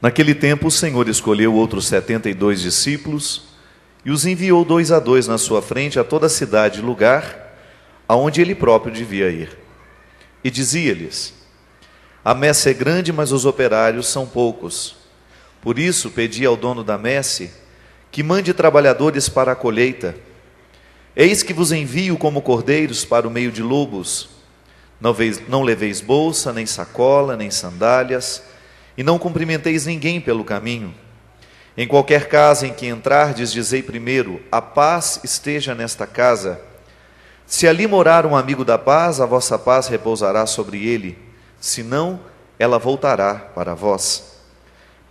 Naquele tempo o Senhor escolheu outros 72 discípulos e os enviou 2 a 2 na sua frente a toda a cidade e lugar aonde ele próprio devia ir. E dizia-lhes: a messe é grande, mas os operários são poucos. Por isso pedi ao dono da messe que mande trabalhadores para a colheita. Eis que vos envio como cordeiros para o meio de lobos. Não leveis bolsa, nem sacola, nem sandálias, e não cumprimenteis ninguém pelo caminho. Em qualquer casa em que entrardes, dizei primeiro: a paz esteja nesta casa. Se ali morar um amigo da paz, a vossa paz repousará sobre ele, senão ela voltará para vós.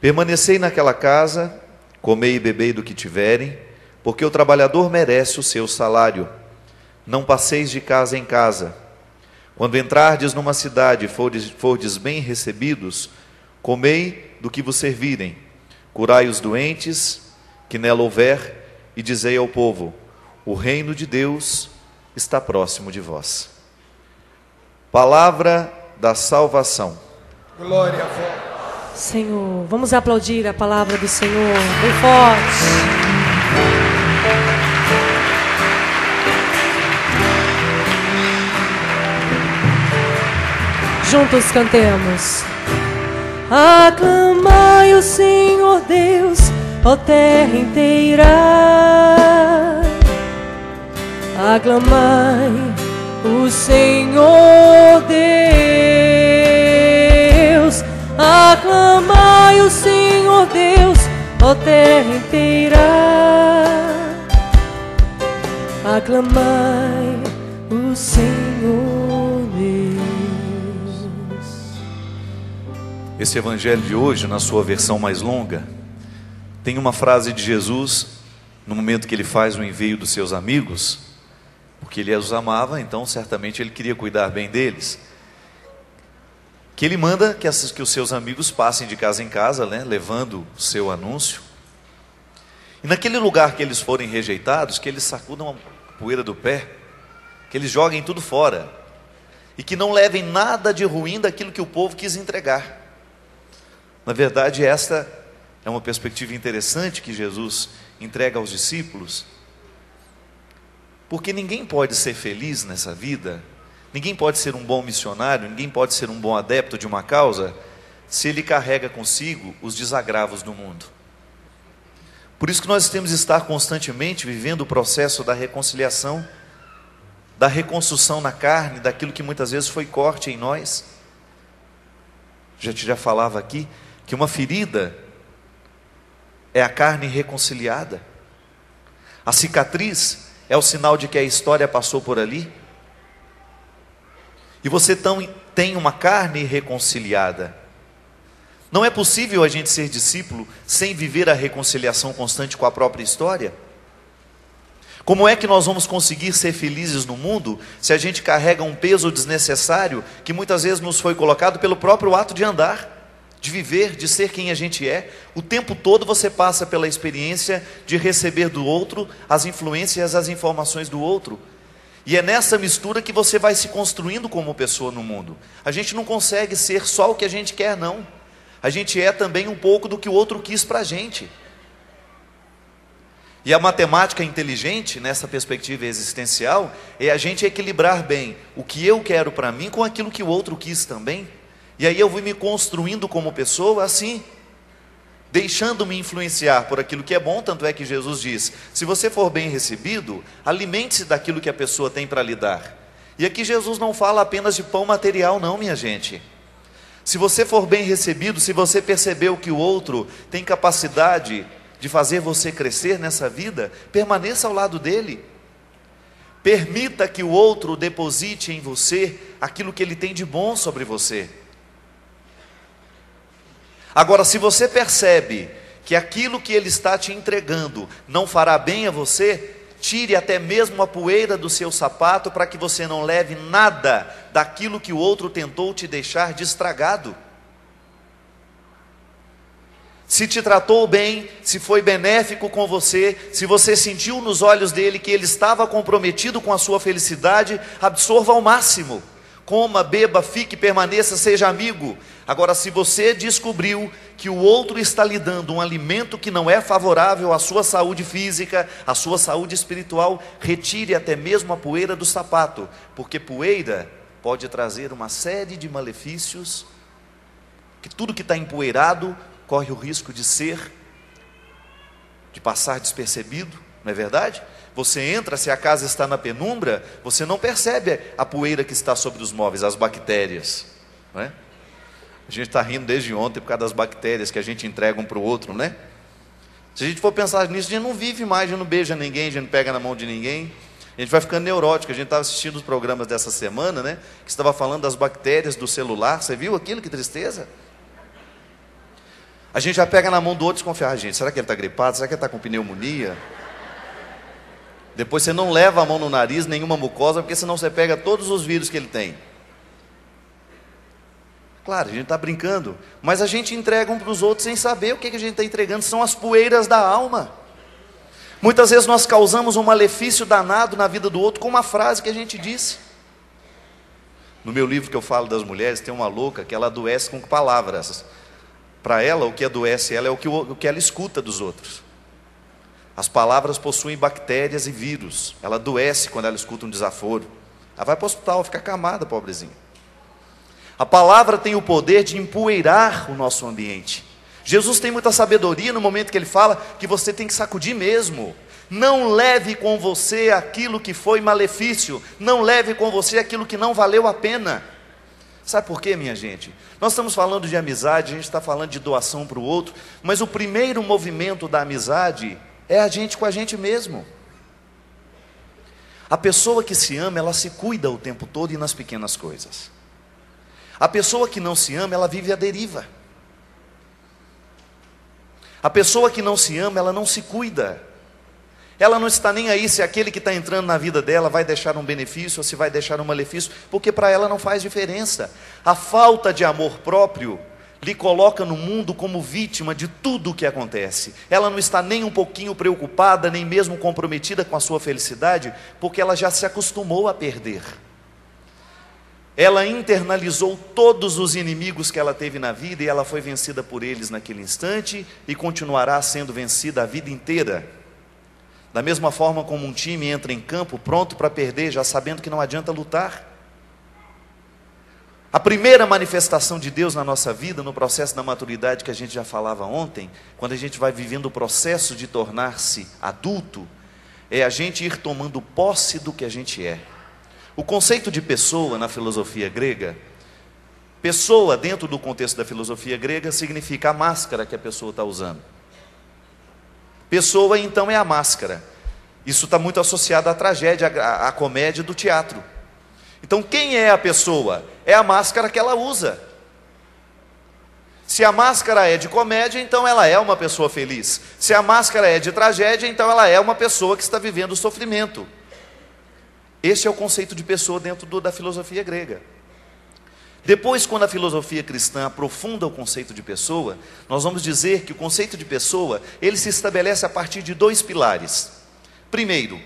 Permanecei naquela casa, comei e bebei do que tiverem, porque o trabalhador merece o seu salário. Não passeis de casa em casa. Quando entrardes numa cidade e fordes bem recebidos, comei do que vos servirem, curai os doentes que nela houver, e dizei ao povo: o reino de Deus está próximo de vós. Palavra da salvação. Glória a vós. Senhor, vamos aplaudir a palavra do Senhor bem forte. Juntos cantemos. Aclamai o Senhor Deus, ó terra inteira. Aclamai o Senhor Deus. Aclamai o Senhor Deus, ó terra inteira. Aclamai o Senhor Deus. Esse evangelho de hoje, na sua versão mais longa, tem uma frase de Jesus, no momento que ele faz o envio dos seus amigos, porque ele os amava, então certamente ele queria cuidar bem deles, que ele manda que os seus amigos passem de casa em casa, né, levando o seu anúncio. E naquele lugar que eles forem rejeitados, que eles sacudam a poeira do pé, que eles joguem tudo fora, e que não levem nada de ruim daquilo que o povo quis entregar. Na verdade, esta é uma perspectiva interessante que Jesus entrega aos discípulos, porque ninguém pode ser feliz nessa vida, ninguém pode ser um bom missionário, ninguém pode ser um bom adepto de uma causa, se ele carrega consigo os desagravos do mundo. Por isso que nós temos de estar constantemente vivendo o processo da reconciliação, da reconstrução na carne, daquilo que muitas vezes foi corte em nós. Já falava aqui que uma ferida é a carne reconciliada. A cicatriz é o sinal de que a história passou por ali. E você tem uma carne reconciliada. Não é possível a gente ser discípulo sem viver a reconciliação constante com a própria história. Como é que nós vamos conseguir ser felizes no mundo se a gente carrega um peso desnecessário que muitas vezes nos foi colocado pelo próprio ato de andar, de viver, de ser quem a gente é? O tempo todo você passa pela experiência de receber do outro as influências, as informações do outro. E é nessa mistura que você vai se construindo como pessoa no mundo. A gente não consegue ser só o que a gente quer, não. A gente é também um pouco do que o outro quis para a gente. E a matemática inteligente, nessa perspectiva existencial, é a gente equilibrar bem o que eu quero para mim com aquilo que o outro quis também. E aí eu vou me construindo como pessoa assim, deixando-me influenciar por aquilo que é bom. Tanto é que Jesus diz: se você for bem recebido, alimente-se daquilo que a pessoa tem para lhe dar. E aqui Jesus não fala apenas de pão material não, minha gente. Se você for bem recebido, se você percebeu que o outro tem capacidade de fazer você crescer nessa vida, permaneça ao lado dele. Permita que o outro deposite em você aquilo que ele tem de bom sobre você. Agora, se você percebe que aquilo que ele está te entregando não fará bem a você, tire até mesmo a poeira do seu sapato, para que você não leve nada daquilo que o outro tentou te deixar de estragado. Se te tratou bem, se foi benéfico com você, se você sentiu nos olhos dele que ele estava comprometido com a sua felicidade, absorva ao máximo, Coma, beba, fique, permaneça, seja amigo. Agora, se você descobriu que o outro está lhe dando um alimento que não é favorável à sua saúde física, à sua saúde espiritual, retire até mesmo a poeira do sapato, porque poeira pode trazer uma série de malefícios, que tudo que está empoeirado corre o risco de passar despercebido, não é verdade? Você entra, se a casa está na penumbra, você não percebe a poeira que está sobre os móveis, as bactérias, não é? A gente está rindo desde ontem por causa das bactérias que a gente entrega um para o outro, né? Se a gente for pensar nisso, a gente não vive mais, a gente não beija ninguém, a gente não pega na mão de ninguém, a gente vai ficando neurótico. A gente estava assistindo os programas dessa semana, né? Que estava falando das bactérias do celular, você viu aquilo? Que tristeza! A gente já pega na mão do outro e desconfia, gente, será que ele está gripado? Será que ele está com pneumonia? Depois você não leva a mão no nariz, nenhuma mucosa, porque senão você pega todos os vírus que ele tem. Claro, a gente está brincando, mas a gente entrega um para os outros sem saber o que a gente está entregando, são as poeiras da alma. Muitas vezes nós causamos um malefício danado na vida do outro com uma frase que a gente disse. No meu livro que eu falo das mulheres, tem uma louca que ela adoece com palavras. Para ela, o que adoece ela é o que ela escuta dos outros. As palavras possuem bactérias e vírus. Ela adoece quando ela escuta um desaforo. Ela vai para o hospital, fica acamada, pobrezinha. A palavra tem o poder de empoeirar o nosso ambiente. Jesus tem muita sabedoria no momento que ele fala que você tem que sacudir mesmo. Não leve com você aquilo que foi malefício. Não leve com você aquilo que não valeu a pena. Sabe por quê, minha gente? Nós estamos falando de amizade, a gente está falando de doação para o outro, mas o primeiro movimento da amizade é a gente com a gente mesmo. A pessoa que se ama, ela se cuida o tempo todo e nas pequenas coisas. A pessoa que não se ama, ela vive à deriva. A pessoa que não se ama, ela não se cuida. Ela não está nem aí se aquele que está entrando na vida dela vai deixar um benefício ou se vai deixar um malefício, porque para ela não faz diferença. A falta de amor próprio lhe coloca no mundo como vítima de tudo o que acontece. Ela não está nem um pouquinho preocupada, nem mesmo comprometida com a sua felicidade, porque ela já se acostumou a perder. Ela internalizou todos os inimigos que ela teve na vida e ela foi vencida por eles naquele instante e continuará sendo vencida a vida inteira. Da mesma forma como um time entra em campo pronto para perder, já sabendo que não adianta lutar. A primeira manifestação de Deus na nossa vida, no processo da maturidade que a gente já falava ontem, quando a gente vai vivendo o processo de tornar-se adulto, é a gente ir tomando posse do que a gente é. O conceito de pessoa na filosofia grega, pessoa dentro do contexto da filosofia grega significa a máscara que a pessoa está usando. Pessoa então é a máscara. Isso está muito associado à tragédia, à comédia do teatro. Então quem é a pessoa? É a máscara que ela usa. Se a máscara é de comédia, então ela é uma pessoa feliz. Se a máscara é de tragédia, então ela é uma pessoa que está vivendo o sofrimento. Este é o conceito de pessoa dentro da filosofia grega. Depois, quando a filosofia cristã aprofunda o conceito de pessoa, nós vamos dizer que o conceito de pessoa, ele se estabelece a partir de dois pilares. Primeiro,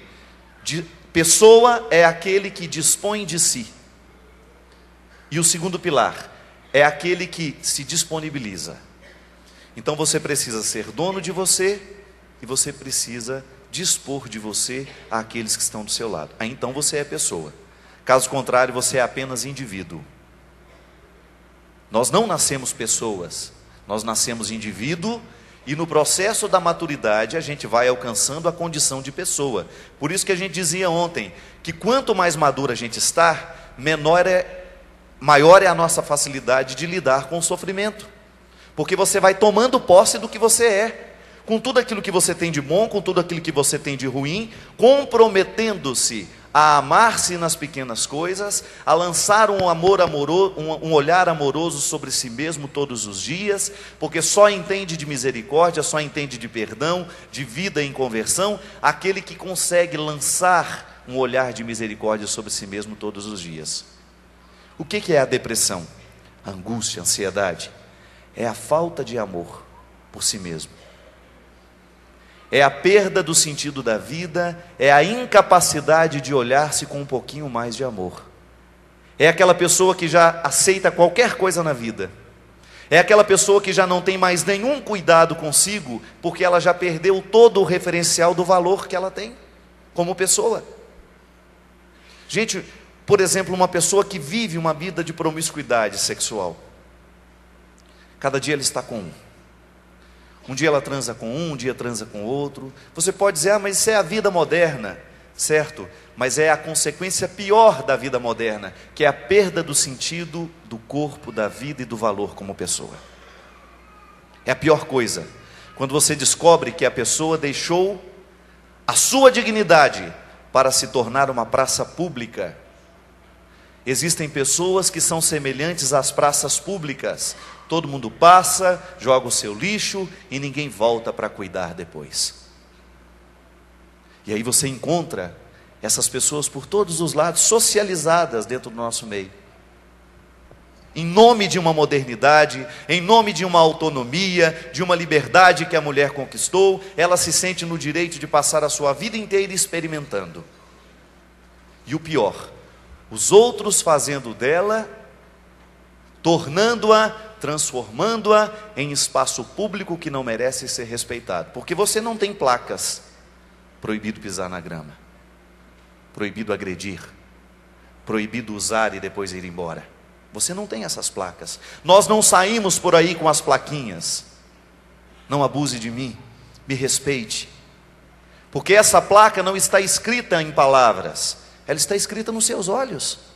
pessoa é aquele que dispõe de si. E o segundo pilar é aquele que se disponibiliza. Então você precisa ser dono de você e você precisa dispor de você àqueles que estão do seu lado. Aí então você é pessoa. Caso contrário, você é apenas indivíduo. Nós não nascemos pessoas, nós nascemos indivíduo e no processo da maturidade a gente vai alcançando a condição de pessoa. Por isso que a gente dizia ontem, que quanto mais maduro a gente está, maior é a nossa facilidade de lidar com o sofrimento. Porque você vai tomando posse do que você é. Com tudo aquilo que você tem de bom, com tudo aquilo que você tem de ruim, comprometendo-se a amar-se nas pequenas coisas, a lançar um olhar amoroso sobre si mesmo todos os dias, porque só entende de misericórdia, só entende de perdão, de vida em conversão, aquele que consegue lançar um olhar de misericórdia sobre si mesmo todos os dias. O que é a depressão? A angústia, a ansiedade? É a falta de amor por si mesmo. É a perda do sentido da vida, é a incapacidade de olhar-se com um pouquinho mais de amor. É aquela pessoa que já aceita qualquer coisa na vida. É aquela pessoa que já não tem mais nenhum cuidado consigo, porque ela já perdeu todo o referencial do valor que ela tem como pessoa. Gente, por exemplo, uma pessoa que vive uma vida de promiscuidade sexual. Cada dia ela está com um. Um dia ela transa com um dia transa com outro. Você pode dizer, mas isso é a vida moderna. Certo? Mas é a consequência pior da vida moderna, que é a perda do sentido do corpo, da vida e do valor como pessoa. É a pior coisa, quando você descobre que a pessoa deixou a sua dignidade para se tornar uma praça pública. Existem pessoas que são semelhantes às praças públicas. Todo mundo passa, joga o seu lixo e ninguém volta para cuidar depois. E aí você encontra essas pessoas por todos os lados, socializadas dentro do nosso meio. Em nome de uma modernidade, em nome de uma autonomia, de uma liberdade que a mulher conquistou, ela se sente no direito de passar a sua vida inteira experimentando. E o pior, os outros fazendo dela, tornando-a, transformando-a em espaço público que não merece ser respeitado. Porque você não tem placas. Proibido pisar na grama, proibido agredir, proibido usar e depois ir embora. Você não tem essas placas. Nós não saímos por aí com as plaquinhas. Não abuse de mim, me respeite. Porque essa placa não está escrita em palavras, ela está escrita nos seus olhos.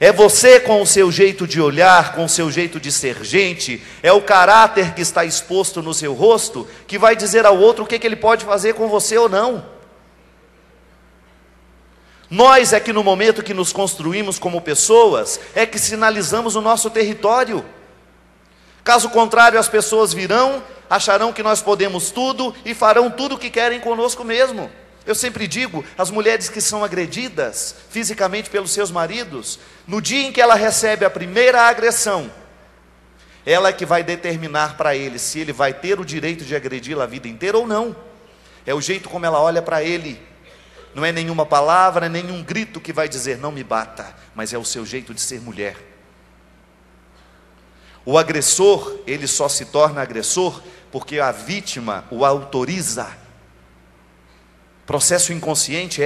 É você com o seu jeito de olhar, com o seu jeito de ser gente, é o caráter que está exposto no seu rosto, que vai dizer ao outro o que ele pode fazer com você ou não. Nós é que no momento que nos construímos como pessoas, é que sinalizamos o nosso território. Caso contrário, as pessoas virão, acharão que nós podemos tudo e farão tudo o que querem conosco mesmo. Eu sempre digo, as mulheres que são agredidas fisicamente pelos seus maridos, no dia em que ela recebe a primeira agressão, ela é que vai determinar para ele se ele vai ter o direito de agredi-la a vida inteira ou não. É o jeito como ela olha para ele. Não é nenhuma palavra, nenhum grito que vai dizer não me bata, mas é o seu jeito de ser mulher. O agressor, ele só se torna agressor porque a vítima o autoriza. Processo inconsciente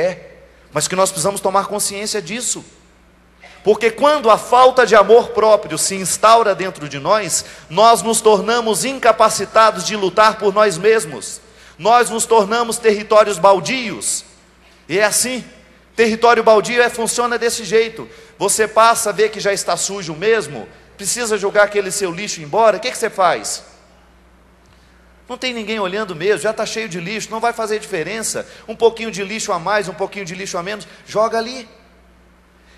mas que nós precisamos tomar consciência disso. Porque quando a falta de amor próprio se instaura dentro de nós, nós nos tornamos incapacitados de lutar por nós mesmos. Nós nos tornamos territórios baldios. E é assim, território baldio funciona desse jeito. Você passa, vê que já está sujo mesmo, precisa jogar aquele seu lixo embora, o que você faz? Não tem ninguém olhando mesmo, já está cheio de lixo, não vai fazer diferença. Um pouquinho de lixo a mais, um pouquinho de lixo a menos, joga ali.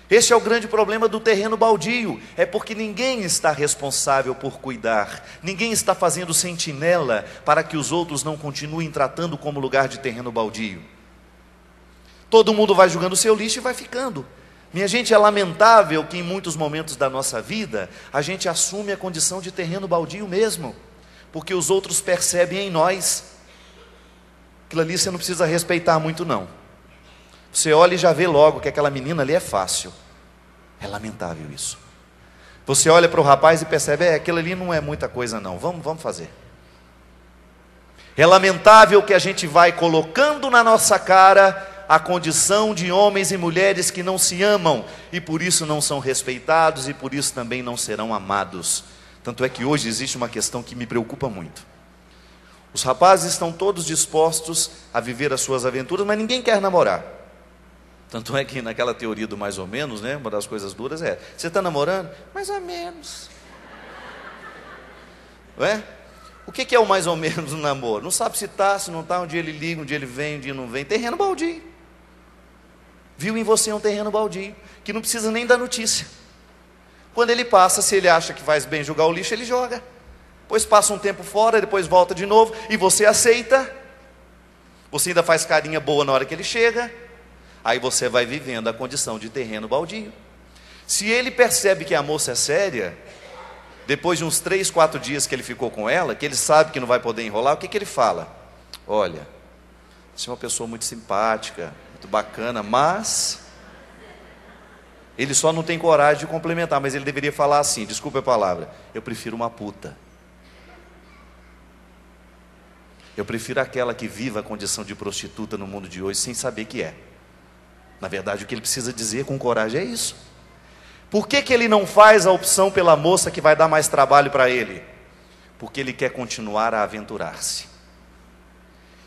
Esse é o grande problema do terreno baldio, é porque ninguém está responsável por cuidar, ninguém está fazendo sentinela para que os outros não continuem tratando como lugar de terreno baldio. Todo mundo vai jogando o seu lixo e vai ficando. Minha gente, é lamentável que em muitos momentos da nossa vida, a gente assume a condição de terreno baldio mesmo, porque os outros percebem em nós. Aquilo ali você não precisa respeitar muito não. Você olha e já vê logo que aquela menina ali é fácil. É lamentável isso. Você olha para o rapaz e percebe, aquilo ali não é muita coisa não, vamos fazer. É lamentável que a gente vai colocando na nossa cara a condição de homens e mulheres que não se amam, e por isso não são respeitados, e por isso também não serão amados. Tanto é que hoje existe uma questão que me preocupa muito. Os rapazes estão todos dispostos a viver as suas aventuras, mas ninguém quer namorar. Tanto é que naquela teoria do mais ou menos, uma das coisas duras você está namorando? Mais ou menos. Não é? O que é o mais ou menos no namoro? Não sabe se está, se não está, um dia ele liga, um dia ele vem, um dia não vem. Terreno baldio. Viu em você um terreno baldio, que não precisa nem dar notícia. Quando ele passa, se ele acha que faz bem jogar o lixo, ele joga. Depois passa um tempo fora, depois volta de novo, e você aceita. Você ainda faz carinha boa na hora que ele chega. Aí você vai vivendo a condição de terreno baldio. Se ele percebe que a moça é séria, depois de uns 3, 4 dias que ele ficou com ela, que ele sabe que não vai poder enrolar, o que ele fala? Olha, você é uma pessoa muito simpática, muito bacana, mas Ele só não tem coragem de complementar, mas ele deveria falar assim, desculpa a palavra, eu prefiro uma puta. Eu prefiro aquela que vive a condição de prostituta no mundo de hoje sem saber que é. Na verdade, o que ele precisa dizer com coragem é isso. Por que ele não faz a opção pela moça que vai dar mais trabalho para ele? Porque ele quer continuar a aventurar-se.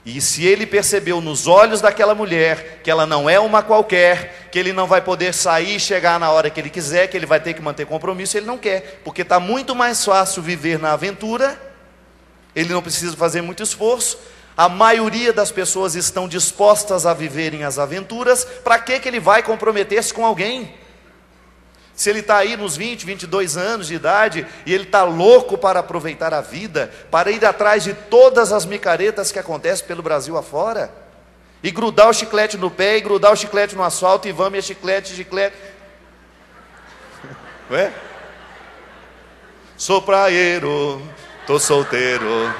E se ele percebeu nos olhos daquela mulher que ela não é uma qualquer, que ele não vai poder sair e chegar na hora que ele quiser, que ele vai ter que manter compromisso, ele não quer. Porque está muito mais fácil viver na aventura, ele não precisa fazer muito esforço. A maioria das pessoas estão dispostas a viverem as aventuras. Para que ele vai comprometer-se com alguém? Se ele está aí nos 20, 22 anos de idade, e ele está louco para aproveitar a vida, para ir atrás de todas as micaretas que acontecem pelo Brasil afora, e grudar o chiclete no pé, e grudar o chiclete no asfalto, e vamos, e chiclete. Não é? Sou praieiro, tô solteiro.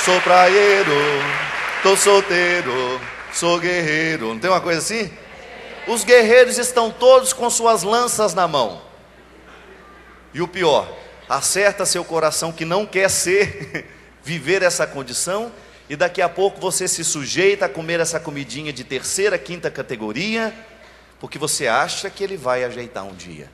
Sou praieiro, tô solteiro, sou guerreiro. Não tem uma coisa assim? Os guerreiros estão todos com suas lanças na mão. E o pior, acerta seu coração que não quer viver essa condição, e daqui a pouco você se sujeita a comer essa comidinha de terceira, quinta categoria, porque você acha que ele vai ajeitar um dia.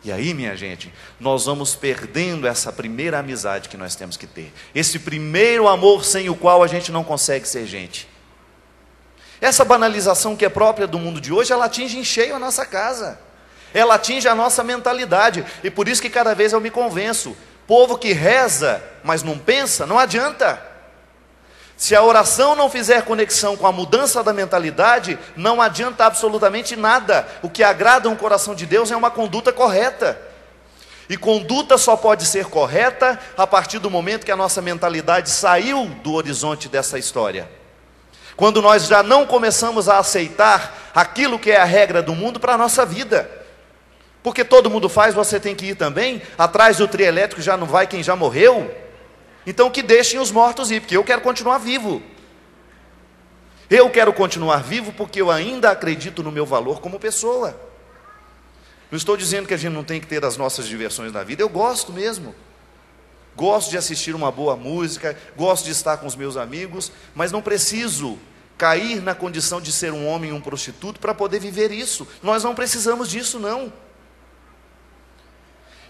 E aí, minha gente, nós vamos perdendo essa primeira amizade que nós temos que ter. Esse primeiro amor sem o qual a gente não consegue ser gente. Essa banalização que é própria do mundo de hoje, ela atinge em cheio a nossa casa. Ela atinge a nossa mentalidade. E por isso que cada vez eu me convenço. Povo que reza, mas não pensa, não adianta. Se a oração não fizer conexão com a mudança da mentalidade, não adianta absolutamente nada. O que agrada um coração de Deus é uma conduta correta. E conduta só pode ser correta a partir do momento que a nossa mentalidade saiu do horizonte dessa história. Quando nós já não começamos a aceitar aquilo que é a regra do mundo para a nossa vida. Porque todo mundo faz, você tem que ir também. Atrás do trio elétrico já não vai quem já morreu. Então que deixem os mortos ir, porque eu quero continuar vivo. Eu quero continuar vivo porque eu ainda acredito no meu valor como pessoa. Não estou dizendo que a gente não tem que ter as nossas diversões na vida, eu gosto mesmo. Gosto de assistir uma boa música, gosto de estar com os meus amigos, mas não preciso cair na condição de ser um homem e um prostituto para poder viver isso. Nós não precisamos disso, não.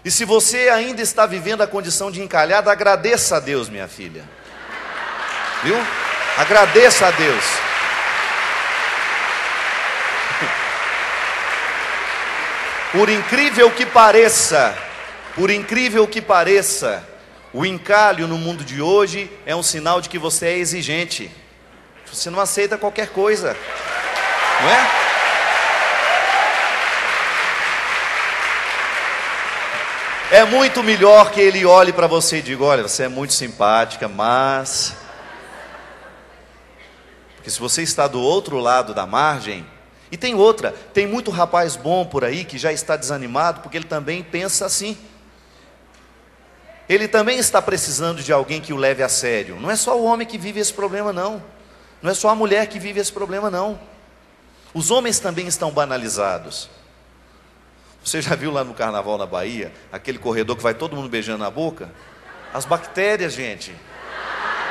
E se você ainda está vivendo a condição de encalhada, agradeça a Deus, minha filha. Viu? Agradeça a Deus. Por incrível que pareça, o encalho no mundo de hoje é um sinal de que você é exigente. Você não aceita qualquer coisa, não é? É muito melhor que ele olhe para você e diga, olha, você é muito simpática, mas... Porque se você está do outro lado da margem... E tem outra, tem muito rapaz bom por aí que já está desanimado, porque ele também pensa assim. Ele também está precisando de alguém que o leve a sério. Não é só o homem que vive esse problema, não. Não é só a mulher que vive esse problema, não. Os homens também estão banalizados. Você já viu lá no carnaval na Bahia, aquele corredor que vai todo mundo beijando na boca? As bactérias, gente.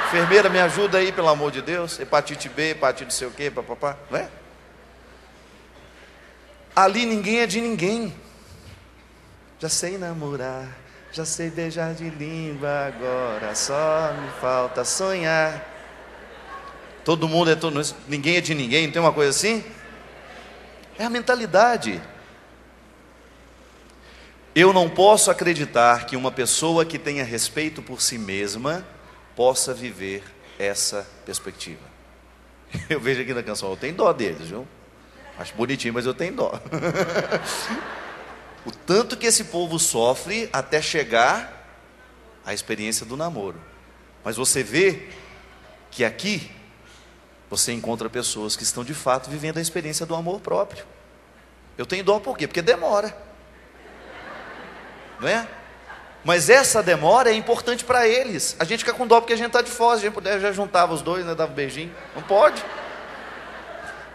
Enfermeira, me ajuda aí, pelo amor de Deus. Hepatite B, hepatite não sei o quê, papapá, não é? Ali ninguém é de ninguém. Já sei namorar, já sei beijar de língua, agora só me falta sonhar. Todo mundo é todo, ninguém é de ninguém, não tem uma coisa assim? É a mentalidade. Eu não posso acreditar que uma pessoa que tenha respeito por si mesma possa viver essa perspectiva. Eu vejo aqui na canção, eu tenho dó deles, viu? Acho bonitinho, mas eu tenho dó. O tanto que esse povo sofre até chegar à experiência do namoro. Mas você vê que aqui você encontra pessoas que estão de fato vivendo a experiência do amor próprio. Eu tenho dó por quê? Porque demora. Não é? Mas essa demora é importante para eles. A gente fica com dó porque a gente está de fora. Se a gente puder, já juntava os dois, né? Dava um beijinho. Não pode.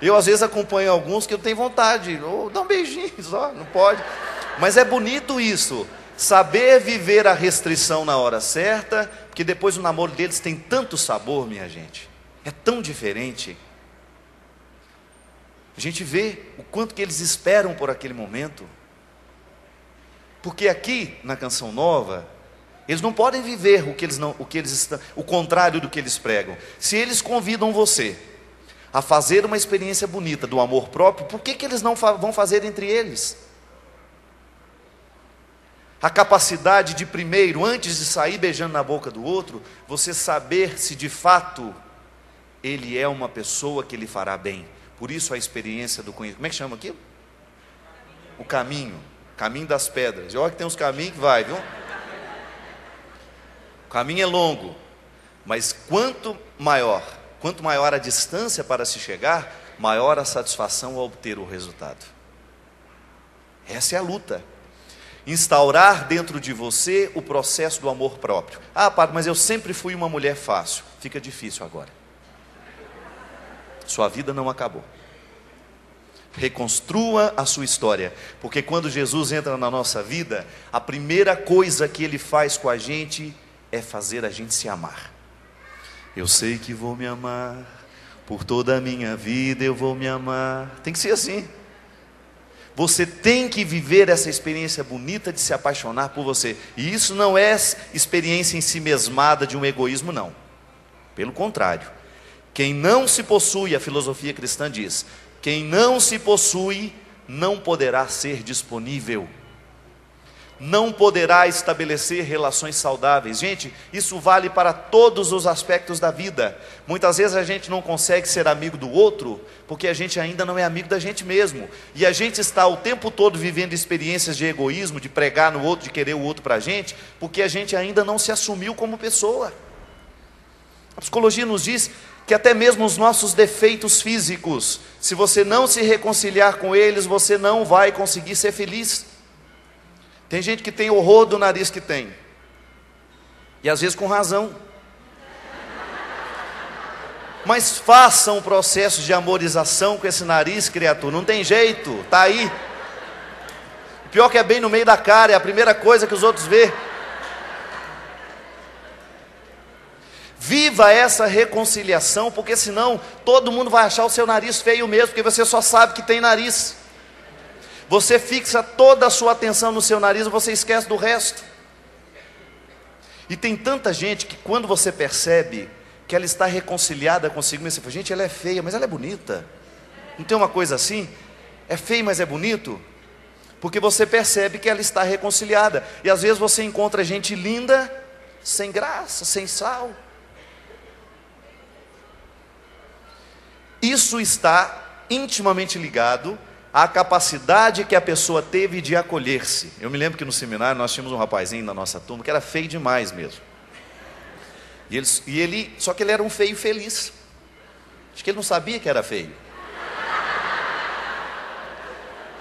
Eu às vezes acompanho alguns que eu tenho vontade. Ou dá um beijinho só, não pode. Mas é bonito isso. Saber viver a restrição na hora certa. Porque depois o namoro deles tem tanto sabor, minha gente. É tão diferente. A gente vê o quanto que eles esperam por aquele momento. Porque aqui na Canção Nova, eles não podem viver o contrário do que eles pregam. Se eles convidam você a fazer uma experiência bonita do amor próprio, por que eles não vão fazer entre eles? A capacidade de primeiro, antes de sair beijando na boca do outro, você saber se de fato ele é uma pessoa que lhe fará bem. Por isso a experiência do conhecimento. Como é que chama aquilo? O caminho. Caminho das pedras. E olha que tem uns caminhos que vai, viu? O caminho é longo, mas quanto maior a distância para se chegar, maior a satisfação ao obter o resultado. Essa é a luta. Instaurar dentro de você o processo do amor próprio. Ah, padre, mas eu sempre fui uma mulher fácil. Fica difícil agora. Sua vida não acabou. Reconstrua a sua história, porque quando Jesus entra na nossa vida, a primeira coisa que Ele faz com a gente é fazer a gente se amar. Eu sei que vou me amar, por toda a minha vida eu vou me amar. Tem que ser assim. Você tem que viver essa experiência bonita de se apaixonar por você. E isso não é experiência em si mesmada de um egoísmo, não. Pelo contrário. Quem não se possui, a filosofia cristã diz, quem não se possui não poderá ser disponível, não poderá estabelecer relações saudáveis. Gente, isso vale para todos os aspectos da vida. Muitas vezes a gente não consegue ser amigo do outro, porque a gente ainda não é amigo da gente mesmo. E a gente está o tempo todo vivendo experiências de egoísmo, de pregar no outro, de querer o outro para a gente, porque a gente ainda não se assumiu como pessoa. A psicologia nos diz que até mesmo os nossos defeitos físicos, se você não se reconciliar com eles, você não vai conseguir ser feliz. Tem gente que tem horror do nariz que tem, e às vezes com razão. Mas faça um processo de amorização com esse nariz, criatura, não tem jeito, está aí. O pior que é bem no meio da cara, é a primeira coisa que os outros vê. Viva essa reconciliação, porque senão todo mundo vai achar o seu nariz feio mesmo, porque você só sabe que tem nariz. Você fixa toda a sua atenção no seu nariz, você esquece do resto. E tem tanta gente que quando você percebe que ela está reconciliada consigo mesma, você fala, gente, ela é feia, mas ela é bonita. Não tem uma coisa assim? É feio, mas é bonito? Porque você percebe que ela está reconciliada. E às vezes você encontra gente linda, sem graça, sem sal. Isso está intimamente ligado à capacidade que a pessoa teve de acolher-se. Eu me lembro que no seminário nós tínhamos um rapazinho na nossa turma que era feio demais mesmo. Só que ele era um feio feliz. Acho que ele não sabia que era feio.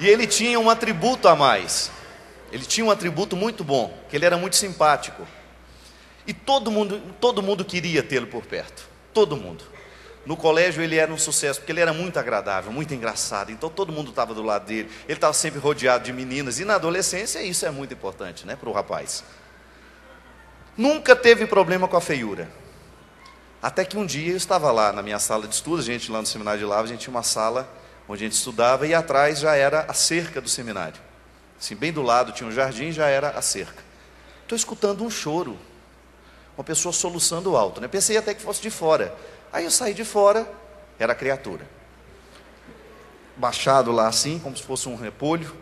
E ele tinha um atributo a mais. Ele tinha um atributo muito bom, que ele era muito simpático. E todo mundo queria tê-lo por perto. Todo mundo. No colégio ele era um sucesso, porque ele era muito agradável, muito engraçado. Então todo mundo estava do lado dele. Ele estava sempre rodeado de meninas. E na adolescência isso é muito importante, né, para o rapaz. Nunca teve problema com a feiura. Até que um dia eu estava lá na minha sala de estudos. A gente lá no seminário de Lava, a gente tinha uma sala onde a gente estudava. E atrás já era a cerca do seminário. Assim, bem do lado tinha um jardim, já era a cerca. Estou escutando um choro. Uma pessoa soluçando alto, né? Pensei até que fosse de fora. Aí eu saí de fora, era a criatura. Baixado lá assim, como se fosse um repolho.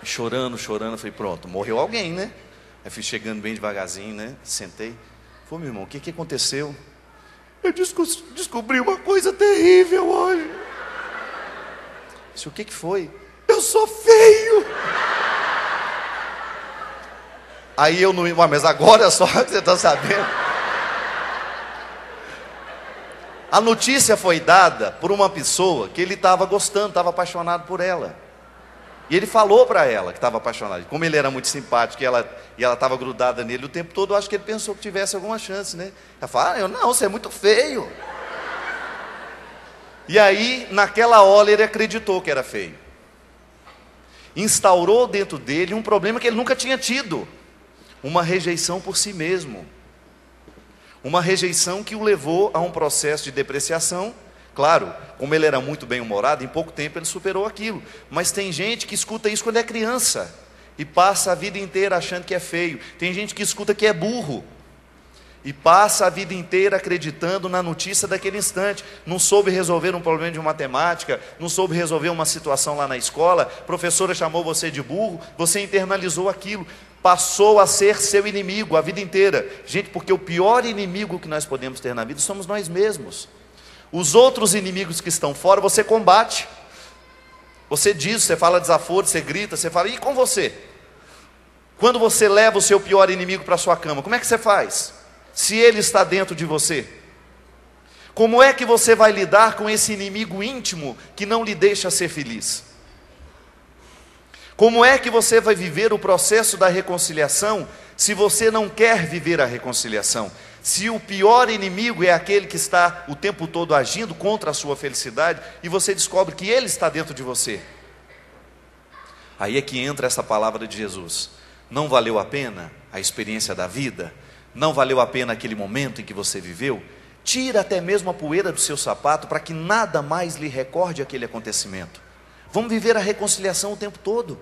Chorando, falei, pronto, morreu alguém, né? Aí fui chegando bem devagarzinho, né? Sentei. Falei, meu irmão, o que aconteceu? Eu descobri uma coisa terrível hoje. Disse, o que foi? Eu sou feio! Aí eu não... Mas agora só que você está sabendo. A notícia foi dada por uma pessoa que ele estava gostando, estava apaixonado por ela. E ele falou para ela que estava apaixonado. Como ele era muito simpático e ela estava grudada nele o tempo todo, eu acho que ele pensou que tivesse alguma chance, né? Ela falou, não, você é muito feio. E aí, naquela hora, ele acreditou que era feio. Instaurou dentro dele um problema que ele nunca tinha tido. Uma rejeição por si mesmo. Uma rejeição que o levou a um processo de depreciação. Claro, como ele era muito bem-humorado, em pouco tempo ele superou aquilo. Mas tem gente que escuta isso quando é criança e passa a vida inteira achando que é feio. Tem gente que escuta que é burro e passa a vida inteira acreditando na notícia daquele instante. Não soube resolver um problema de matemática, não soube resolver uma situação lá na escola, a professora chamou você de burro, você internalizou aquilo, passou a ser seu inimigo a vida inteira. Gente, porque o pior inimigo que nós podemos ter na vida somos nós mesmos. Os outros inimigos que estão fora, você combate. Você diz, você fala desaforo, você grita, você fala, e com você? Quando você leva o seu pior inimigo para a sua cama, como é que você faz? Se ele está dentro de você. Como é que você vai lidar com esse inimigo íntimo que não lhe deixa ser feliz? Como é que você vai viver o processo da reconciliação se você não quer viver a reconciliação? Se o pior inimigo é aquele que está o tempo todo agindo contra a sua felicidade e você descobre que ele está dentro de você. Aí é que entra essa palavra de Jesus. Não valeu a pena a experiência da vida? Não valeu a pena aquele momento em que você viveu? Tira até mesmo a poeira do seu sapato para que nada mais lhe recorde aquele acontecimento. Vamos viver a reconciliação o tempo todo.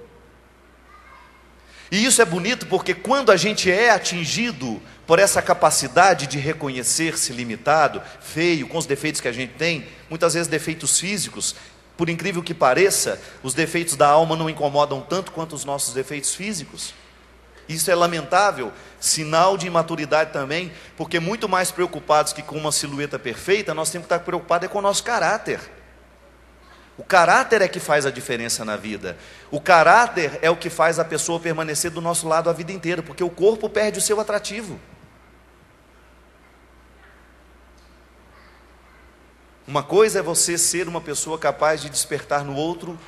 E isso é bonito porque quando a gente é atingido por essa capacidade de reconhecer-se limitado, feio, com os defeitos que a gente tem, muitas vezes defeitos físicos, por incrível que pareça, os defeitos da alma não incomodam tanto quanto os nossos defeitos físicos. Isso é lamentável, sinal de imaturidade também, porque muito mais preocupados que com uma silhueta perfeita, nós temos que estar preocupados com o nosso caráter. O caráter é que faz a diferença na vida. O caráter é o que faz a pessoa permanecer do nosso lado a vida inteira, porque o corpo perde o seu atrativo. Uma coisa é você ser uma pessoa capaz de despertar no outro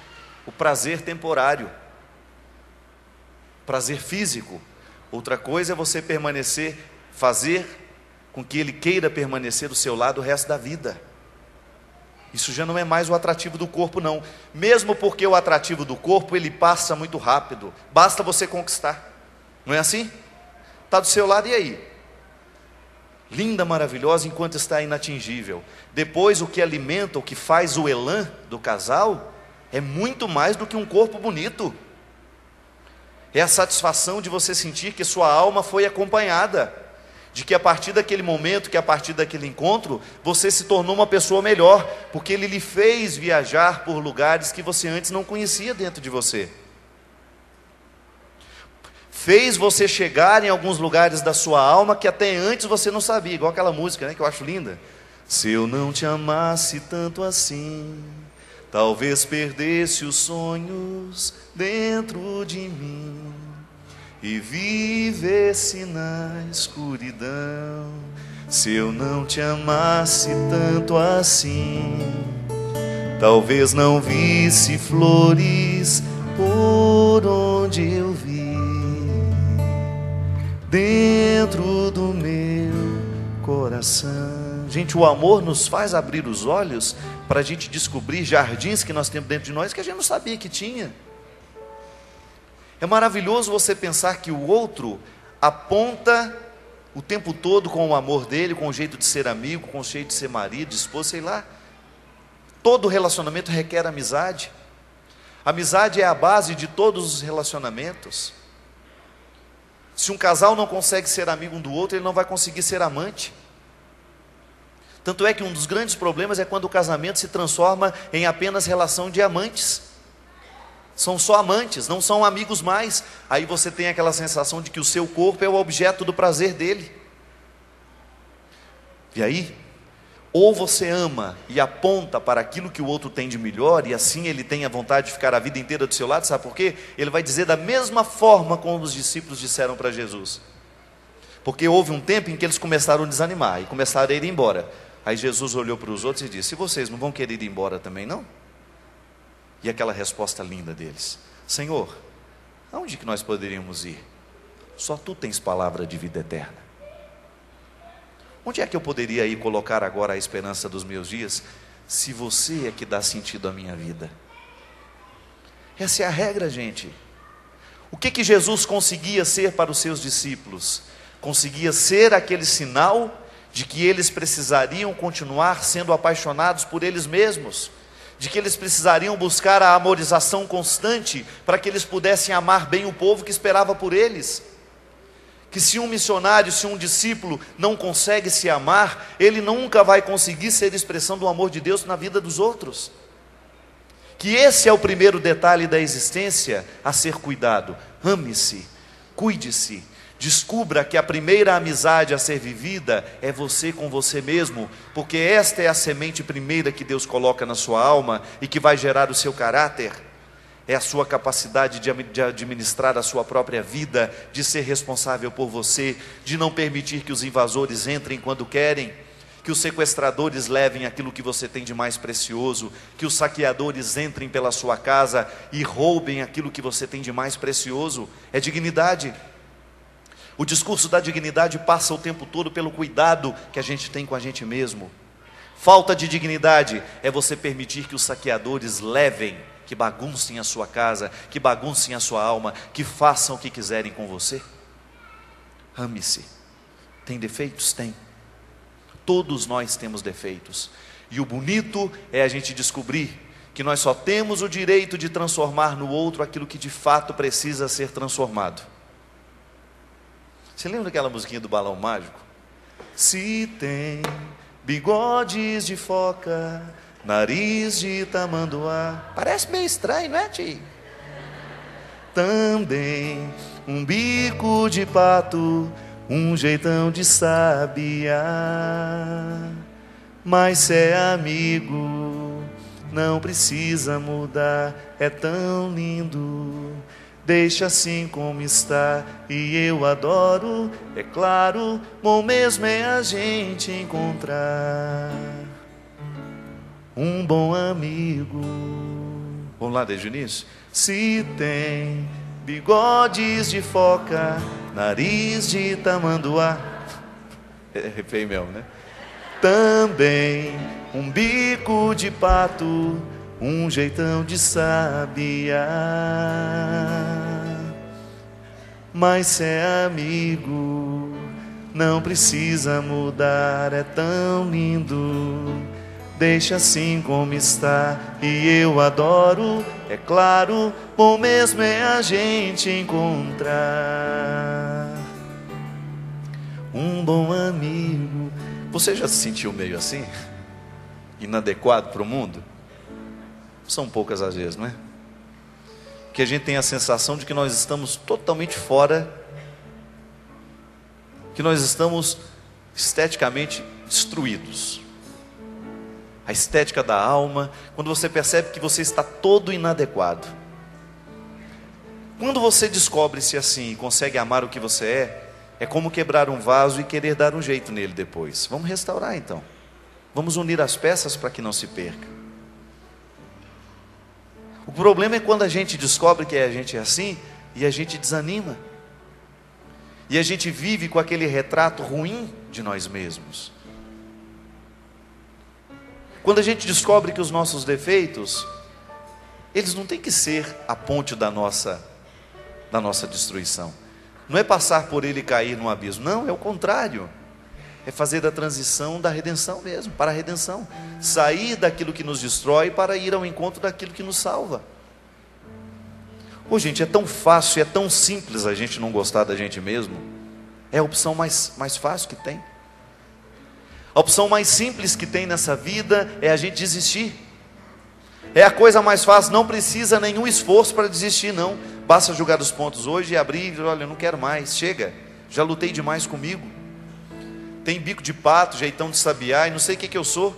o prazer temporário, prazer físico. Outra coisa é você permanecer, fazer com que ele queira permanecer do seu lado o resto da vida. Isso já não é mais o atrativo do corpo, não. Mesmo porque o atrativo do corpo, ele passa muito rápido. Basta você conquistar. Não é assim? Está do seu lado, e aí? Linda, maravilhosa, enquanto está inatingível. Depois, o que alimenta, o que faz o elan do casal, é muito mais do que um corpo bonito. É a satisfação de você sentir que sua alma foi acompanhada. De que a partir daquele momento, que a partir daquele encontro, você se tornou uma pessoa melhor, porque ele lhe fez viajar por lugares que você antes não conhecia dentro de você. Fez você chegar em alguns lugares da sua alma que até antes você não sabia, igual aquela música, né, que eu acho linda. Se eu não te amasse tanto assim, talvez perdesse os sonhos dentro de mim e vivesse na escuridão. Se eu não te amasse tanto assim, talvez não visse flores por onde eu vi, dentro do meu coração. Gente, o amor nos faz abrir os olhos para a gente descobrir jardins que nós temos dentro de nós que a gente não sabia que tinha. É maravilhoso você pensar que o outro aponta o tempo todo com o amor dele, com o jeito de ser amigo, com o jeito de ser marido, de esposa, sei lá. Todo relacionamento requer amizade. Amizade é a base de todos os relacionamentos. Se um casal não consegue ser amigo um do outro, ele não vai conseguir ser amante. Tanto é que um dos grandes problemas é quando o casamento se transforma em apenas relação de amantes. São só amantes, não são amigos mais. Aí você tem aquela sensação de que o seu corpo é o objeto do prazer dele. E aí, ou você ama e aponta para aquilo que o outro tem de melhor, e assim ele tem a vontade de ficar a vida inteira do seu lado, sabe por quê? Ele vai dizer da mesma forma como os discípulos disseram para Jesus. Porque houve um tempo em que eles começaram a desanimar e começaram a ir embora. Aí Jesus olhou para os outros e disse: e vocês não vão querer ir embora também, não? E aquela resposta linda deles: Senhor, aonde que nós poderíamos ir? Só tu tens palavra de vida eterna. Onde é que eu poderia ir colocar agora a esperança dos meus dias, se você é que dá sentido à minha vida? Essa é a regra, gente. O que Jesus conseguia ser para os seus discípulos? Conseguia ser aquele sinal de que eles precisariam continuar sendo apaixonados por eles mesmos, de que eles precisariam buscar a amorização constante para que eles pudessem amar bem o povo que esperava por eles. Que se um missionário, se um discípulo não consegue se amar, ele nunca vai conseguir ser expressão do amor de Deus na vida dos outros. Que esse é o primeiro detalhe da existência a ser cuidado. Ame-se, cuide-se, descubra que a primeira amizade a ser vivida é você com você mesmo, porque esta é a semente primeira que Deus coloca na sua alma e que vai gerar o seu caráter. É a sua capacidade de administrar a sua própria vida, de ser responsável por você, de não permitir que os invasores entrem quando querem, que os sequestradores levem aquilo que você tem de mais precioso, que os saqueadores entrem pela sua casa e roubem aquilo que você tem de mais precioso. É dignidade. O discurso da dignidade passa o tempo todo pelo cuidado que a gente tem com a gente mesmo. Falta de dignidade é você permitir que os saqueadores levem, que baguncem a sua casa, que baguncem a sua alma, que façam o que quiserem com você. Ame-se. Tem defeitos? Tem. Todos nós temos defeitos. E o bonito é a gente descobrir que nós só temos o direito de transformar no outro aquilo que de fato precisa ser transformado. Você lembra daquela musiquinha do Balão Mágico? Se tem bigodes de foca, nariz de tamanduá. Parece meio estranho, não é, tio? Também um bico de pato, um jeitão de sabiá. Mas se é amigo, não precisa mudar, é tão lindo. Deixa assim como está, e eu adoro. É claro, bom mesmo é a gente encontrar um bom amigo. Vamos lá desde o início? Se tem bigodes de foca, nariz de tamanduá. É feio mesmo, né? Também um bico de pato, um jeitão de sabiá. Mas se é amigo, não precisa mudar, é tão lindo. Deixa assim como está, e eu adoro. É claro, bom mesmo é a gente encontrar um bom amigo. Você já se sentiu meio assim? Inadequado para o mundo? São poucas as vezes, não é? Que a gente tem a sensação de que nós estamos totalmente fora, que nós estamos esteticamente destruídos. A estética da alma, quando você percebe que você está todo inadequado. Quando você descobre-se assim e consegue amar o que você é como quebrar um vaso e querer dar um jeito nele depois. Vamos restaurar então. Vamos unir as peças para que não se perca. O problema é quando a gente descobre que a gente é assim e a gente desanima. E a gente vive com aquele retrato ruim de nós mesmos. Quando a gente descobre que os nossos defeitos, eles não têm que ser a ponte da nossa destruição. Não é passar por ele e cair no abismo. Não, é o contrário. É fazer da transição da redenção mesmo, para a redenção. Sair daquilo que nos destrói para ir ao encontro daquilo que nos salva. Pô, gente, é tão fácil, é tão simples a gente não gostar da gente mesmo. É a opção mais fácil que tem. A opção mais simples que tem nessa vida é a gente desistir. É a coisa mais fácil, não precisa nenhum esforço para desistir, não. Basta jogar os pontos hoje e abrir e olha, eu não quero mais, chega. Já lutei demais comigo. Tem bico de pato, jeitão de sabiá e não sei o que eu sou.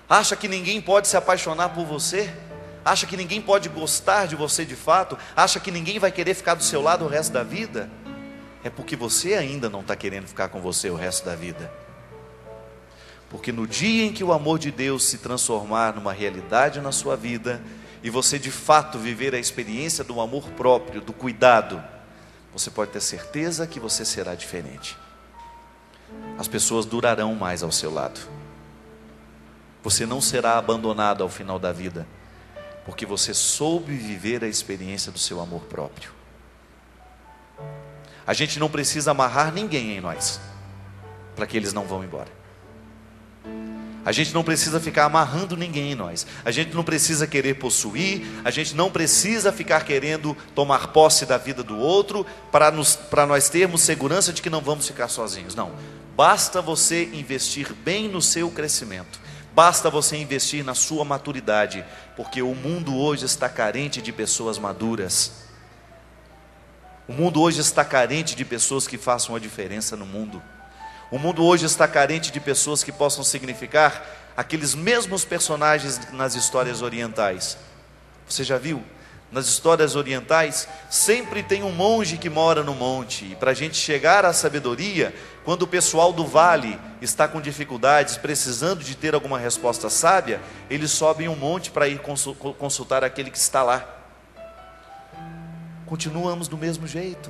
Acha que ninguém pode se apaixonar por você? Acha que ninguém pode gostar de você de fato? Acha que ninguém vai querer ficar do seu lado o resto da vida? É porque você ainda não está querendo ficar com você o resto da vida. Porque no dia em que o amor de Deus se transformar numa realidade na sua vida, e você de fato viver a experiência do amor próprio, do cuidado, você pode ter certeza que você será diferente. As pessoas durarão mais ao seu lado. Você não será abandonado ao final da vida, porque você soube viver a experiência do seu amor próprio. A gente não precisa amarrar ninguém em nós, para que eles não vão embora. A gente não precisa ficar amarrando ninguém em nós. A gente não precisa querer possuir. A gente não precisa ficar querendo tomar posse da vida do outro para nós termos segurança de que não vamos ficar sozinhos. Não, basta você investir bem no seu crescimento. Basta você investir na sua maturidade, porque o mundo hoje está carente de pessoas maduras. O mundo hoje está carente de pessoas que façam a diferença no mundo. O mundo hoje está carente de pessoas que possam significar aqueles mesmos personagens nas histórias orientais. Você já viu? Nas histórias orientais, sempre tem um monge que mora no monte. E para a gente chegar à sabedoria, quando o pessoal do vale está com dificuldades, precisando de ter alguma resposta sábia, eles sobem um monte para ir consultar aquele que está lá. Continuamos do mesmo jeito.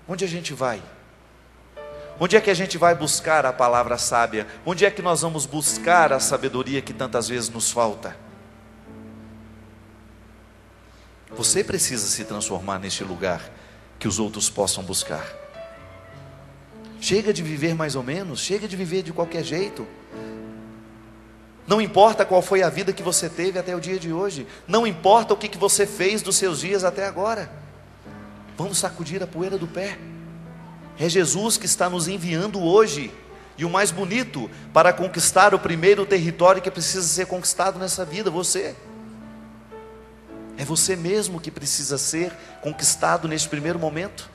Onde a gente vai? Onde é que a gente vai buscar a palavra sábia? Onde é que nós vamos buscar a sabedoria que tantas vezes nos falta? Você precisa se transformar neste lugar que os outros possam buscar. Chega de viver mais ou menos, chega de viver de qualquer jeito. Não importa qual foi a vida que você teve até o dia de hoje. Não importa o que você fez dos seus dias até agora. Vamos sacudir a poeira do pé. É Jesus que está nos enviando hoje. E o mais bonito, para conquistar o primeiro território que precisa ser conquistado nessa vida, você. É você mesmo que precisa ser conquistado neste primeiro momento.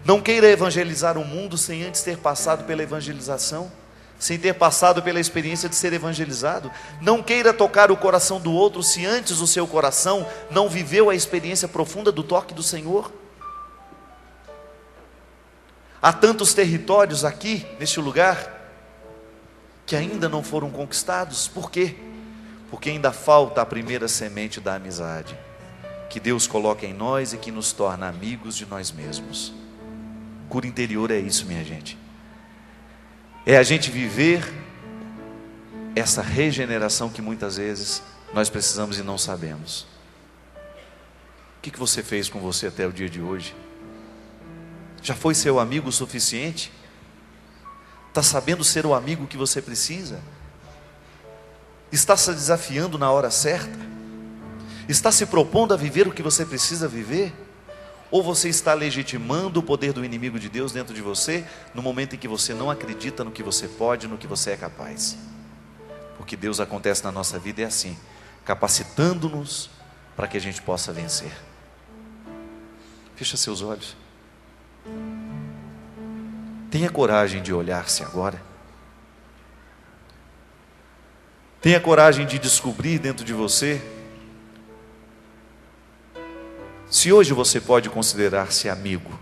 Não queira evangelizar o mundo sem antes ter passado pela evangelização, sem ter passado pela experiência de ser evangelizado. Não queira tocar o coração do outro se antes o seu coração não viveu a experiência profunda do toque do Senhor. Há tantos territórios aqui, neste lugar, que ainda não foram conquistados. Por quê? Porque ainda falta a primeira semente da amizade, que Deus coloca em nós e que nos torna amigos de nós mesmos. Cura interior é isso, minha gente. É a gente viver essa regeneração que muitas vezes nós precisamos e não sabemos. O que você fez com você até o dia de hoje? Já foi seu amigo o suficiente? Está sabendo ser o amigo que você precisa? Está se desafiando na hora certa? Está se propondo a viver o que você precisa viver? Ou você está legitimando o poder do inimigo de Deus dentro de você, no momento em que você não acredita no que você pode, no que você é capaz? Porque Deus acontece na nossa vida é assim, capacitando-nos para que a gente possa vencer. Fecha seus olhos. Tenha coragem de olhar-se agora. Tenha coragem de descobrir dentro de você se hoje você pode considerar-se amigo.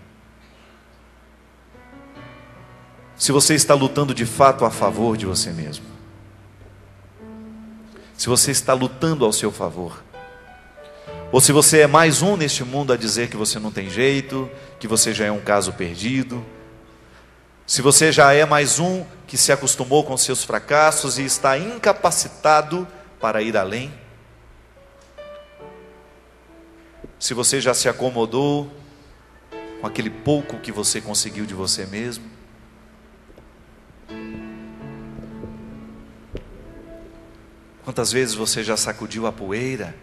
Se você está lutando de fato a favor de você mesmo. Se você está lutando ao seu favor. Ou se você é mais um neste mundo a dizer que você não tem jeito, que você já é um caso perdido. Se você já é mais um que se acostumou com seus fracassos e está incapacitado para ir além. Se você já se acomodou com aquele pouco que você conseguiu de você mesmo. Quantas vezes você já sacudiu a poeira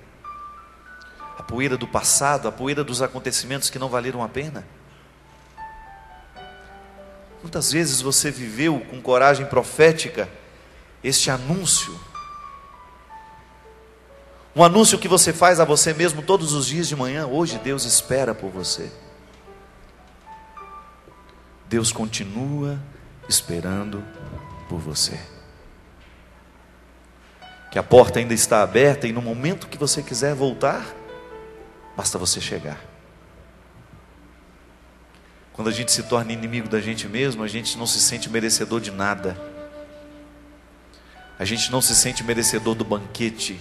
do passado, a poeira dos acontecimentos que não valeram a pena? Quantas vezes você viveu com coragem profética este anúncio? Um anúncio que você faz a você mesmo todos os dias de manhã. Hoje Deus espera por você. Deus continua esperando por você. Que a porta ainda está aberta e no momento que você quiser voltar, basta você chegar. Quando a gente se torna inimigo da gente mesmo, a gente não se sente merecedor de nada. A gente não se sente merecedor do banquete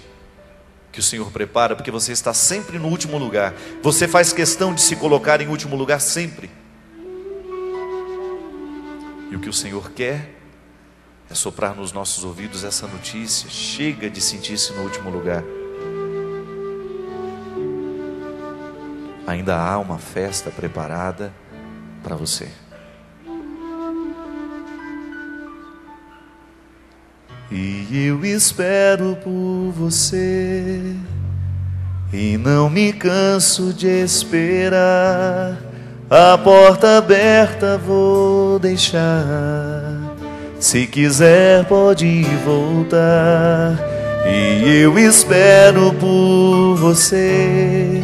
que o Senhor prepara, porque você está sempre no último lugar. Você faz questão de se colocar em último lugar sempre. E o que o Senhor quer é soprar nos nossos ouvidos essa notícia: chega de sentir-se no último lugar. Ainda há uma festa preparada para você. E eu espero por você, e não me canso de esperar. A porta aberta vou deixar, se quiser pode voltar. E eu espero por você,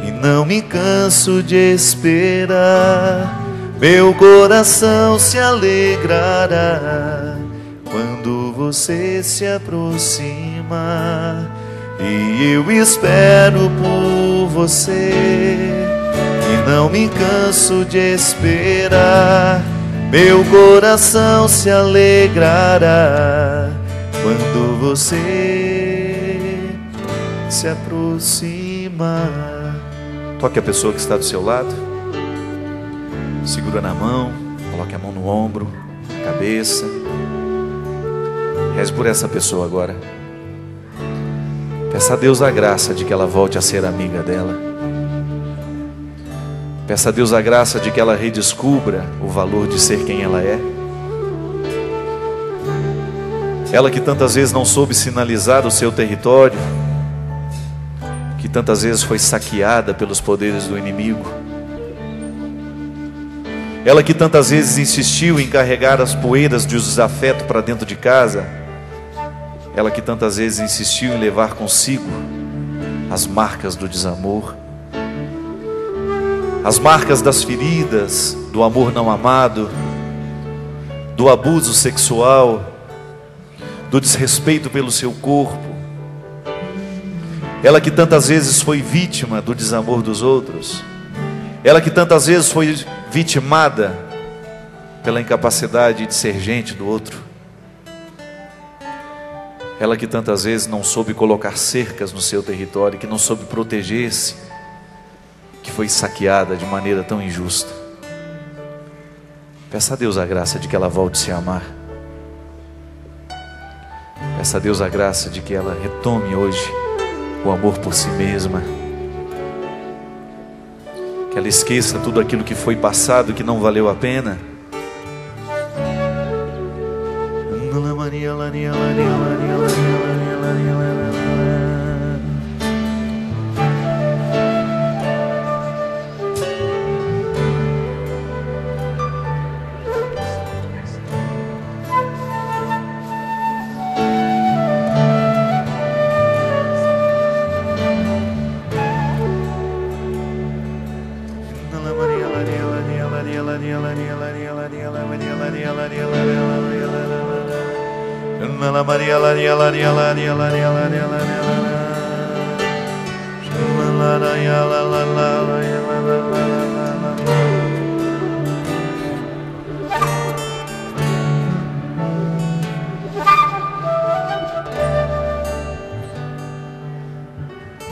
e não me canso de esperar. Meu coração se alegrará quando você se aproxima. E eu espero por você, e não me canso de esperar. Meu coração se alegrará quando você se aproxima. Toque a pessoa que está do seu lado, segura na mão, coloque a mão no ombro, na cabeça. Reze por essa pessoa agora. Peça a Deus a graça de que ela volte a ser amiga dela. Peça a Deus a graça de que ela redescubra o valor de ser quem ela é. Ela que tantas vezes não soube sinalizar o seu território, que tantas vezes foi saqueada pelos poderes do inimigo. Ela que tantas vezes insistiu em carregar as poeiras de desafeto para dentro de casa. Ela que tantas vezes insistiu em levar consigo as marcas do desamor, as marcas das feridas, do amor não amado, do abuso sexual, do desrespeito pelo seu corpo. Ela que tantas vezes foi vítima do desamor dos outros. Ela que tantas vezes foi vitimada pela incapacidade de ser gente do outro. Ela que tantas vezes não soube colocar cercas no seu território, que não soube proteger-se, que foi saqueada de maneira tão injusta. Peça a Deus a graça de que ela volte a se amar. Peça a Deus a graça de que ela retome hoje o amor por si mesma. Que ela esqueça tudo aquilo que foi passado, que não valeu a pena.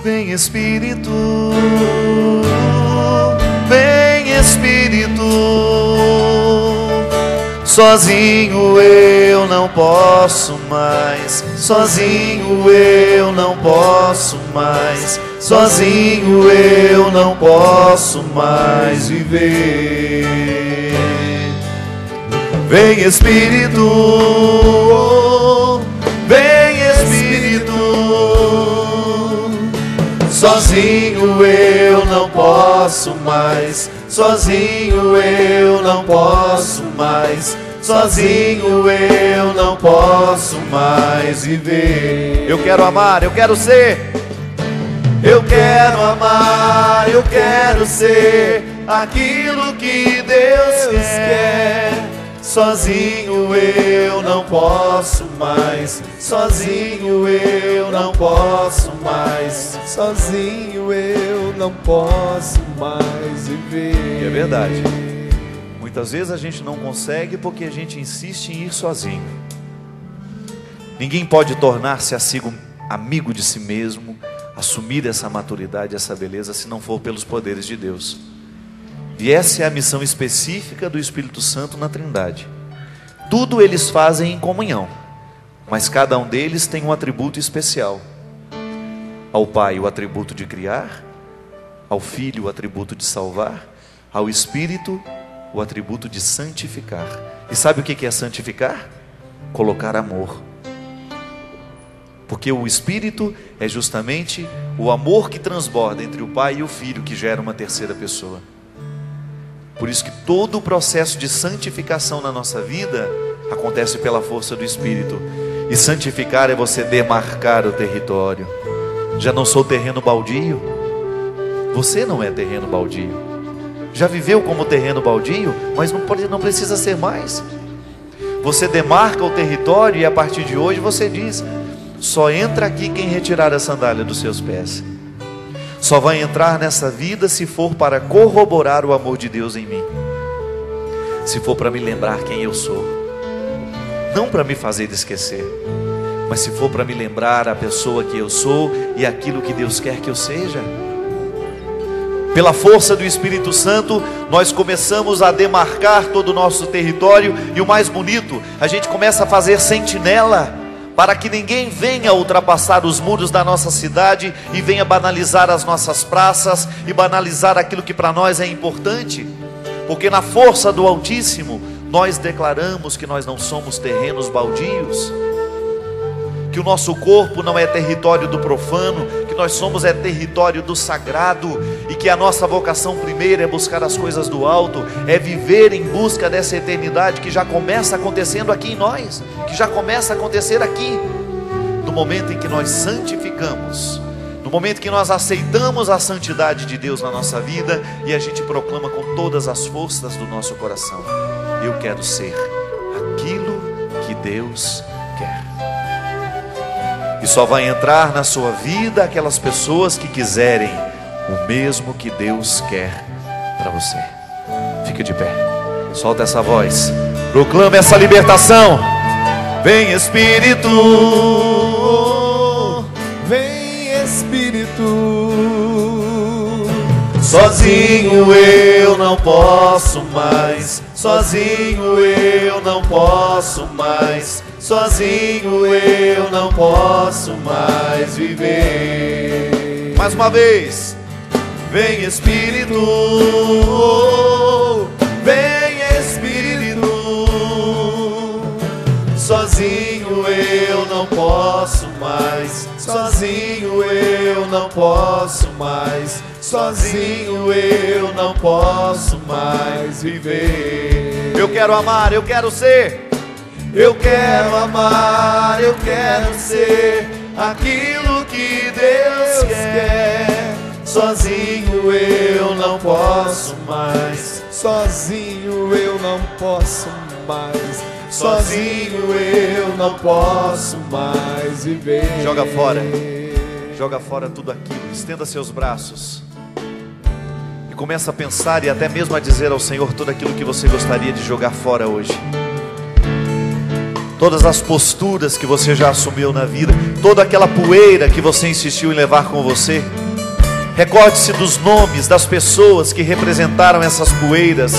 Vem Espírito, vem Espírito. Sozinho eu não posso mais, sozinho eu não posso mais, sozinho eu não posso mais viver. Vem Espírito, vem Espírito. Sozinho eu não posso mais, sozinho eu não posso mais, sozinho eu não posso mais viver. Eu quero amar, eu quero ser. Eu quero amar, eu quero ser aquilo que Deus quer. Sozinho eu não posso mais, sozinho eu não posso mais, sozinho eu não posso mais viver. E é verdade. Muitas vezes a gente não consegue porque a gente insiste em ir sozinho. Ninguém pode tornar-se amigo de si mesmo assumir essa maturidade, essa beleza, se não for pelos poderes de Deus. E essa é a missão específica do Espírito Santo na Trindade. Tudo eles fazem em comunhão, mas cada um deles tem um atributo especial. Ao Pai o atributo de criar, ao Filho o atributo de salvar, ao Espírito o atributo de santificar. E sabe o que é santificar? Colocar amor. Porque o Espírito é justamente o amor que transborda entre o Pai e o Filho, que gera uma terceira pessoa. Por isso que todo o processo de santificação na nossa vida acontece pela força do Espírito. E santificar é você demarcar o território. Já não sou terreno baldio? Você não é terreno baldio. Já viveu como terreno baldio, mas não precisa ser mais. Você demarca o território e a partir de hoje você diz: só entra aqui quem retirar a sandália dos seus pés. Só vai entrar nessa vida se for para corroborar o amor de Deus em mim. Se for para me lembrar quem eu sou. Não para me fazer esquecer, mas se for para me lembrar a pessoa que eu sou e aquilo que Deus quer que eu seja. Pela força do Espírito Santo, nós começamos a demarcar todo o nosso território. E o mais bonito, a gente começa a fazer sentinela, para que ninguém venha ultrapassar os muros da nossa cidade e venha banalizar as nossas praças e banalizar aquilo que para nós é importante. Porque na força do Altíssimo, nós declaramos que nós não somos terrenos baldios, que o nosso corpo não é território do profano, que nós somos território do sagrado, e que a nossa vocação primeira é buscar as coisas do alto, é viver em busca dessa eternidade que já começa acontecendo aqui em nós, que já começa a acontecer aqui, no momento em que nós santificamos, no momento que nós aceitamos a santidade de Deus na nossa vida, e a gente proclama com todas as forças do nosso coração: eu quero ser aquilo que Deus quer. E só vai entrar na sua vida aquelas pessoas que quiserem o mesmo que Deus quer para você. Fica de pé, solta essa voz, proclama essa libertação. Vem Espírito, Vem Espírito. sozinho eu não posso mais, sozinho eu não posso mais, sozinho eu não posso mais viver. Mais uma vez. Vem Espírito, vem Espírito. Sozinho eu não posso mais, sozinho eu não posso mais, sozinho eu não posso mais viver. Eu quero amar, eu quero ser. Eu quero amar, eu quero ser aquilo que Deus quer. Sozinho eu não posso mais, Sozinho eu não posso mais, sozinho eu não posso mais viver. Joga fora tudo aquilo, estenda seus braços e começa a pensar e até mesmo a dizer ao Senhor tudo aquilo que você gostaria de jogar fora hoje. Todas as posturas que você já assumiu na vida, toda aquela poeira que você insistiu em levar com você. Recorde-se dos nomes das pessoas que representaram essas poeiras,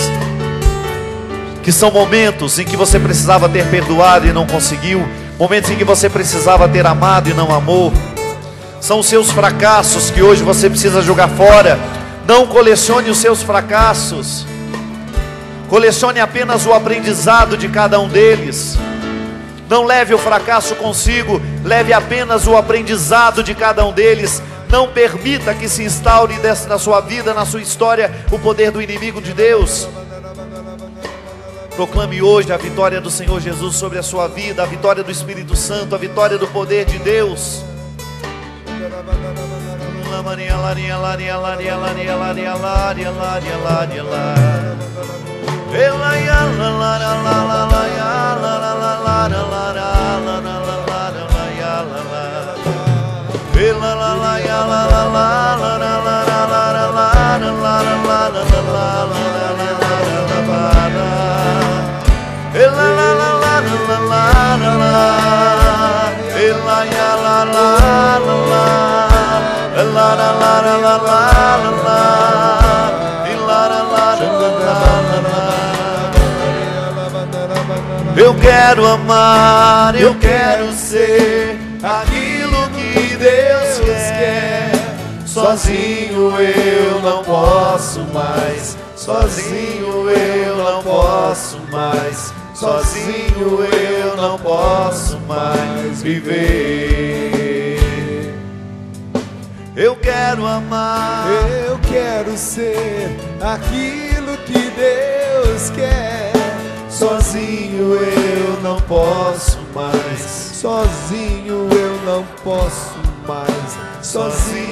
que são momentos em que você precisava ter perdoado e não conseguiu, momentos em que você precisava ter amado e não amou. São os seus fracassos que hoje você precisa jogar fora. Não colecione os seus fracassos, colecione apenas o aprendizado de cada um deles. Não leve o fracasso consigo, leve apenas o aprendizado de cada um deles. Não permita que se instaure na sua vida, na sua história, o poder do inimigo de Deus. Proclame hoje a vitória do Senhor Jesus sobre a sua vida, a vitória do Espírito Santo, a vitória do poder de Deus. Eu quero amar, eu quero ser aquilo que Deus quer. Sozinho eu não posso mais, sozinho eu não posso mais, sozinho eu não posso mais viver. Eu quero amar, eu quero ser aquilo que Deus quer. sozinho eu não posso mais, Sozinho eu não posso mais, sozinho